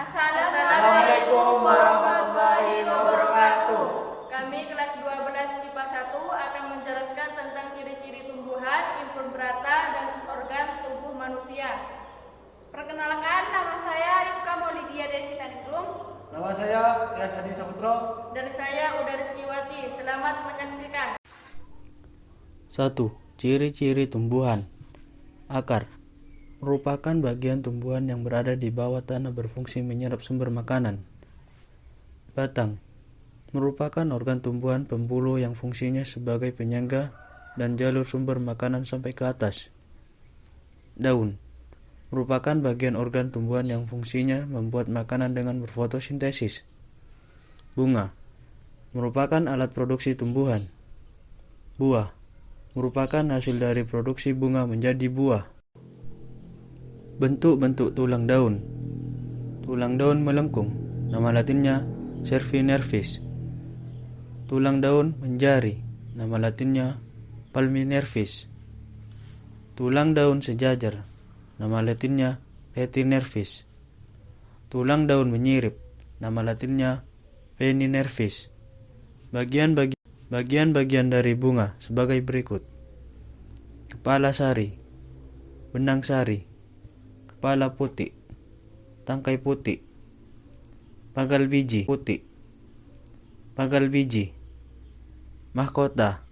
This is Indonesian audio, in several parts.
Assalamualaikum warahmatullahi wabarakatuh. Kami kelas 12 IPA 1 akan menjelaskan tentang ciri-ciri tumbuhan, invertebrata, dan organ tubuh manusia. Perkenalkan, nama saya Rifka Maulidia Devita Ningrum. Nama saya Rian Adi Saputro. Dan saya Uda Rizkiwati. Selamat menyaksikan. 1. Ciri-ciri tumbuhan. Akar merupakan bagian tumbuhan yang berada di bawah tanah berfungsi menyerap sumber makanan. Batang merupakan organ tumbuhan pembuluh yang fungsinya sebagai penyangga dan jalur sumber makanan sampai ke atas. Daun merupakan bagian organ tumbuhan yang fungsinya membuat makanan dengan berfotosintesis. Bunga merupakan alat produksi tumbuhan. Buah merupakan hasil dari produksi bunga menjadi buah. Bentuk-bentuk tulang daun. Tulang daun melengkung, nama latinnya cervinervis. Tulang daun menjari, nama latinnya palminervis. Tulang daun sejajar, nama latinnya retinervis. Tulang daun menyirip, nama latinnya peninervis. Bagian-bagian dari bunga sebagai berikut: kepala sari, benang sari, kepala putih, tangkai putih, pagal biji putih, pagal biji, mahkota,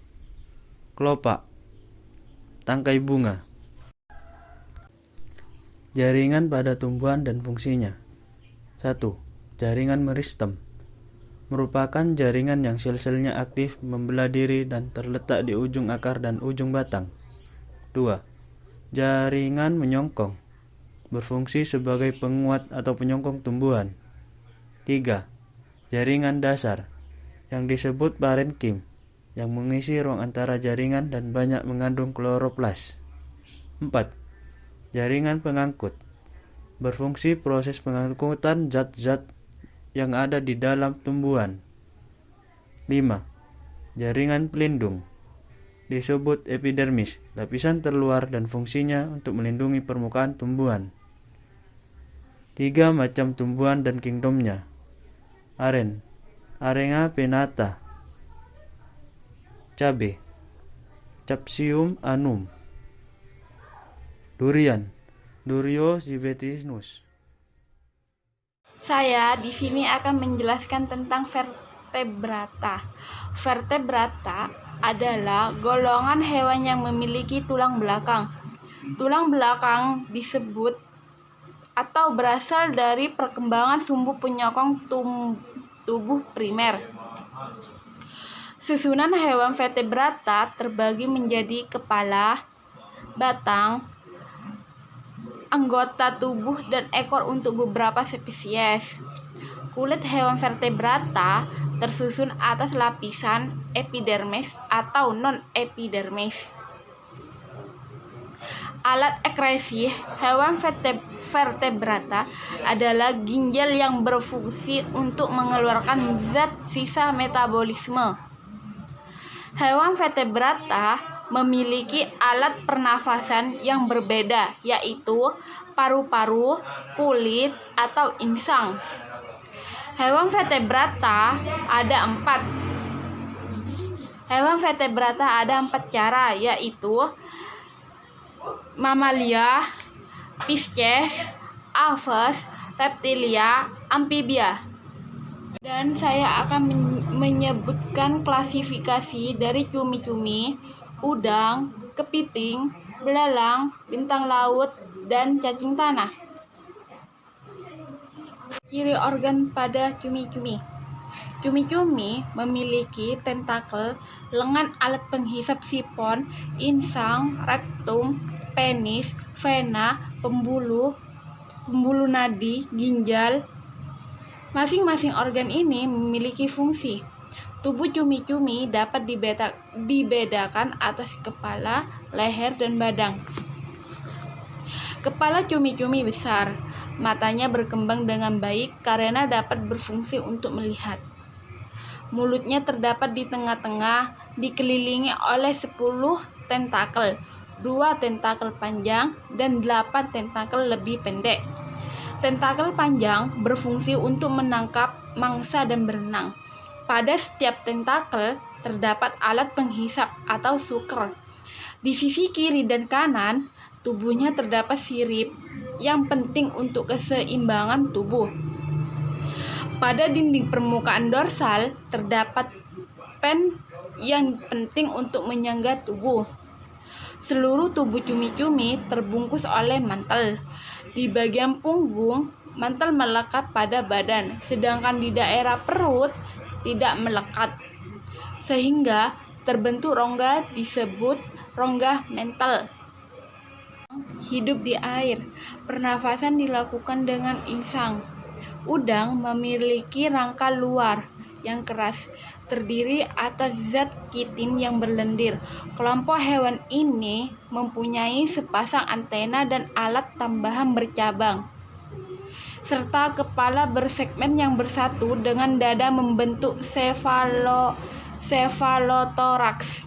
kelopak, tangkai bunga. Jaringan pada tumbuhan dan fungsinya. 1. Jaringan meristem merupakan jaringan yang sel-selnya aktif membelah diri dan terletak di ujung akar dan ujung batang. 2. Jaringan menyongkong berfungsi sebagai penguat atau penyongkong tumbuhan. 3. Jaringan dasar yang disebut parenkim yang mengisi ruang antara jaringan dan banyak mengandung kloroplas. 4. Jaringan pengangkut berfungsi proses pengangkutan zat-zat yang ada di dalam tumbuhan. 5. Jaringan pelindung disebut epidermis, lapisan terluar dan fungsinya untuk melindungi permukaan tumbuhan. 3 macam tumbuhan dan kingdomnya. Aren, Arenga pinnata. Cabe, Capsium annum. Durian, Durio zibetinus. Saya di sini akan menjelaskan tentang vertebrata. Vertebrata adalah golongan hewan yang memiliki tulang belakang. Tulang belakang disebut atau berasal dari perkembangan sumbu penyokong tubuh primer. Susunan hewan vertebrata terbagi menjadi kepala, batang, anggota tubuh, dan ekor untuk beberapa spesies. Kulit hewan vertebrata tersusun atas lapisan epidermis atau non-epidermis. Alat ekskresi hewan vertebrata adalah ginjal yang berfungsi untuk mengeluarkan zat sisa metabolisme. Hewan vertebrata memiliki alat pernafasan yang berbeda, yaitu paru-paru, kulit, atau insang. Hewan vertebrata ada empat cara, yaitu mamalia, Pisces, Aves, reptilia, amfibia. Dan saya akan menyebutkan klasifikasi dari cumi-cumi, udang, kepiting, belalang, bintang laut, dan cacing tanah. Ciri organ pada cumi-cumi. Cumi-cumi memiliki tentakel, lengan alat penghisap sifon, insang, rektum, penis, vena, pembuluh nadi, ginjal. Masing-masing organ ini memiliki fungsi. Tubuh cumi-cumi dapat dibedakan atas kepala, leher, dan badan. Kepala cumi-cumi besar. Matanya berkembang dengan baik karena dapat berfungsi untuk melihat. Mulutnya terdapat di tengah-tengah, dikelilingi oleh 10 tentakel, 2 tentakel panjang dan 8 tentakel lebih pendek. Tentakel panjang berfungsi untuk menangkap mangsa dan berenang. Pada setiap tentakel terdapat alat penghisap atau sucker. Di sisi kiri dan kanan tubuhnya terdapat sirip yang penting untuk keseimbangan tubuh. Pada dinding permukaan dorsal terdapat pen yang penting untuk menyangga tubuh. Seluruh tubuh cumi-cumi terbungkus oleh mantel. Di bagian punggung, mantel melekat pada badan, sedangkan di daerah perut tidak melekat, sehingga terbentuk rongga disebut rongga mantel. Hidup di air. Pernafasan dilakukan dengan insang. Udang memiliki rangka luar yang keras, terdiri atas zat kitin yang berlendir. Kelompok hewan ini mempunyai sepasang antena dan alat tambahan bercabang, serta kepala bersegmen yang bersatu dengan dada membentuk cephalothoraks.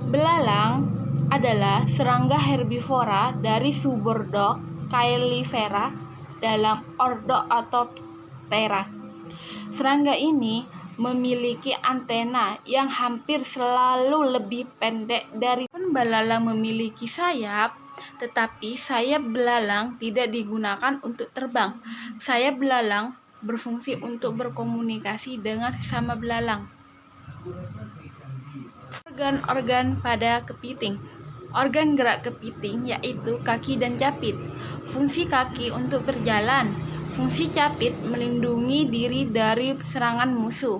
Belalang adalah serangga herbivora dari subordo Caelifera dalam ordo Orthoptera. Serangga ini memiliki antena yang hampir selalu lebih pendek dari belalang memiliki sayap, tetapi sayap belalang tidak digunakan untuk terbang. Sayap belalang berfungsi untuk berkomunikasi dengan sesama belalang. Organ-organ pada kepiting. Organ gerak kepiting yaitu kaki dan capit. Fungsi kaki untuk berjalan. Fungsi capit melindungi diri dari serangan musuh.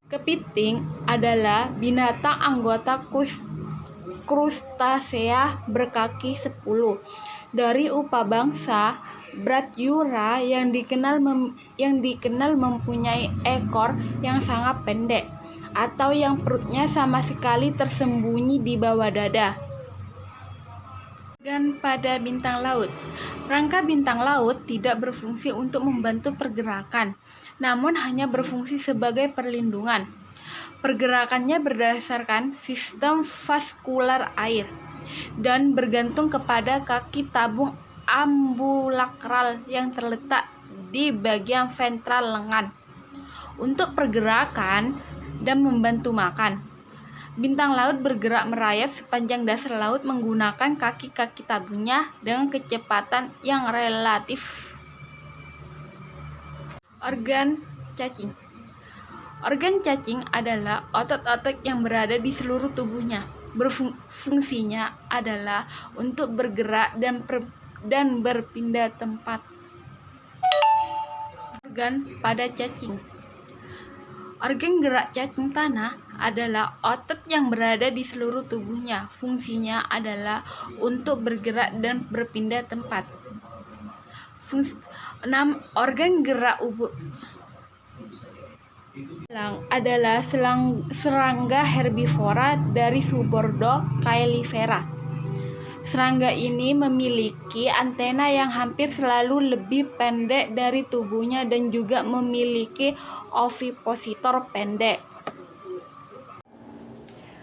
Kepiting adalah binatang anggota krustasea berkaki 10 dari upabangsa Brachyura yang dikenal mempunyai ekor yang sangat pendek atau yang perutnya sama sekali tersembunyi di bawah dada. Organ pada bintang laut. Rangka bintang laut tidak berfungsi untuk membantu pergerakan, namun hanya berfungsi sebagai perlindungan. Pergerakannya berdasarkan sistem vaskular air dan bergantung kepada kaki tabung ambulakral yang terletak di bagian ventral lengan untuk pergerakan dan membantu makan. Bintang laut bergerak merayap sepanjang dasar laut menggunakan kaki-kaki tabungnya dengan kecepatan yang relatif. Organ cacing. Organ cacing adalah otot-otot yang berada di seluruh tubuhnya. Fungsinya adalah untuk bergerak dan berpindah tempat. Organ pada cacing. Organ gerak cacing tanah adalah otot yang berada di seluruh tubuhnya. Fungsinya adalah untuk bergerak dan berpindah tempat. 6. Organ gerak ubur. Belalang adalah serangga herbivora dari subordo Caelifera. Serangga ini memiliki antena yang hampir selalu lebih pendek dari tubuhnya dan juga memiliki ovipositor pendek.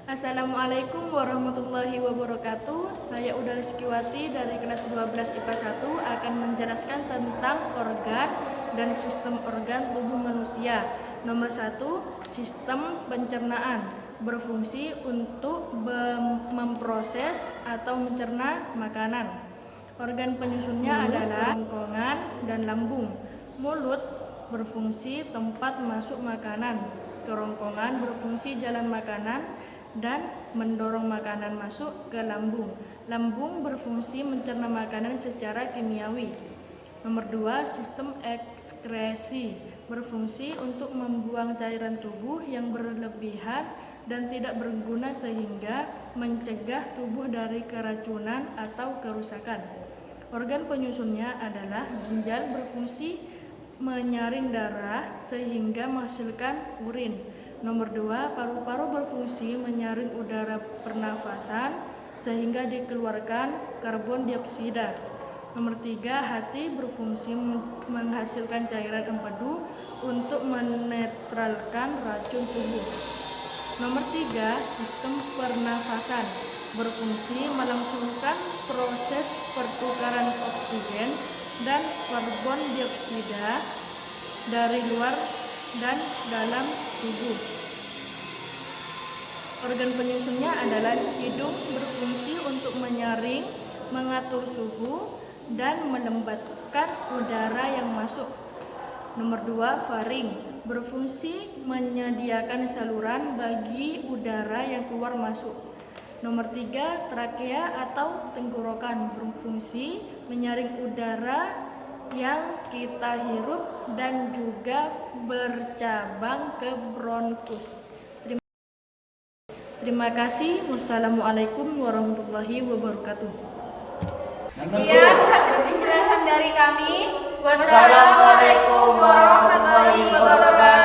Assalamualaikum warahmatullahi wabarakatuh. Saya Uda Rizkiwati dari kelas 12 IPA 1 akan menjelaskan tentang organ dan sistem organ tubuh manusia. Nomor 1, sistem pencernaan. Berfungsi untuk memproses atau mencerna makanan. Organ penyusunnya adalah kerongkongan dan lambung. Mulut berfungsi tempat masuk makanan. Kerongkongan berfungsi jalan makanan dan mendorong makanan masuk ke lambung. Lambung berfungsi mencerna makanan secara kimiawi. Nomor 2, sistem ekskresi. Berfungsi untuk membuang cairan tubuh yang berlebihan dan tidak berguna sehingga mencegah tubuh dari keracunan atau kerusakan. Organ penyusunnya adalah ginjal, berfungsi menyaring darah sehingga menghasilkan urin. Nomor 2, paru-paru berfungsi menyaring udara pernafasan sehingga dikeluarkan karbon dioksida. Nomor 3, hati berfungsi menghasilkan cairan empedu untuk menetralkan racun tubuh. Nomor 3, sistem pernafasan. berfungsi melangsungkan proses pertukaran oksigen dan karbon dioksida dari luar dan dalam tubuh. Organ penyusunnya adalah hidung, berfungsi untuk menyaring, mengatur suhu, dan melembatkan udara yang masuk. Nomor 2, faring, berfungsi menyediakan saluran bagi udara yang keluar masuk. Nomor 3, trakea atau tenggorokan, berfungsi menyaring udara yang kita hirup dan juga bercabang ke bronkus. Terima kasih. Wassalamualaikum warahmatullahi wabarakatuh. Sekian hasil penjelasan dari kami. Wassalamualaikum warahmatullahi wabarakatuh.